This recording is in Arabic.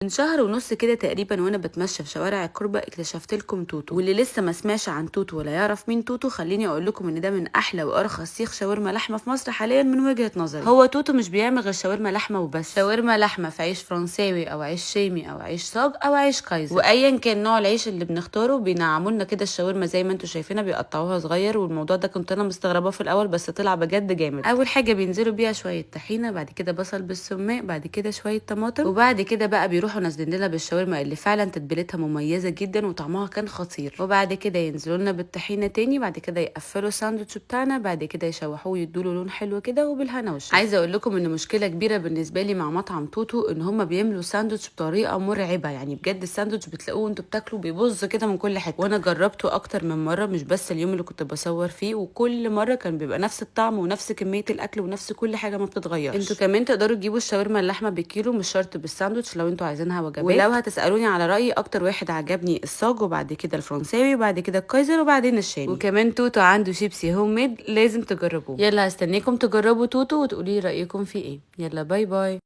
من شهر ونص كده تقريبا وانا بتمشى في شوارع الكوربة اكتشفت لكم توتو، واللي لسه ما سمعش عن توتو ولا يعرف مين توتو خليني اقول لكم ان ده من احلى وارخص سيخ شاورما لحمه في مصر حاليا من وجهة نظري. هو توتو مش بيعمل غير شاورما لحمه وبس، شاورما لحمه في عيش فرنساوي او عيش شامي او عيش صاج او عيش كايزر، وايا كان نوع العيش اللي بنختاره بينعموا لنا كده الشاورما زي ما انتم شايفينها، بيقطعوها صغير. والموضوع ده كنت انا مستغرباه في الاول بس طلع بجد جامد. اول حاجه بينزلوا بيها شويه طحينه، بعد كده بصل بالسماق، بعد كده شويه طماطم، وبعد كده بقى بيروحوا نازلين لنا الشاورما اللي فعلا تتبيلتها مميزه جدا وطعمها كان خطير، وبعد كده ينزلوا لنا بالطحينه تاني، بعد كده يقفلوا الساندوتش بتاعنا، بعد كده يشوحوه ويدوا له لون حلو كده وبالهنا والشفا. عايزه اقول لكم ان مشكله كبيره بالنسبه لي مع مطعم توتو ان هم بيعملوا ساندوتش بطريقه مرعبه، يعني بجد الساندوتش بتلاقوه انتوا بتاكلوا بيبظ كده من كل حته، وانا جربته اكتر من مره مش بس اليوم اللي كنت بصور فيه، وكل مره كان بيبقى نفس الطعم ونفس كميه الاكل ونفس كل حاجه ما بتتغيرش. انتوا كمان تقدروا تجيبوا الشاورما اللحمه بالكيلو، مش شرط بالساندوتش لو انتوا عايزينها وجبات. ولو هتسالوني على رايي اكتر واحد عجبني الصاج، وبعد كده الفرنساوي، وبعد كده الكايزر، وبعدين الشامي. وكمان توتو عنده شيبسي هوم ميد لازم تجربوه. يلا هستنيكم تجربوا توتو وتقولي رايكم فيه ايه. يلا باي باي.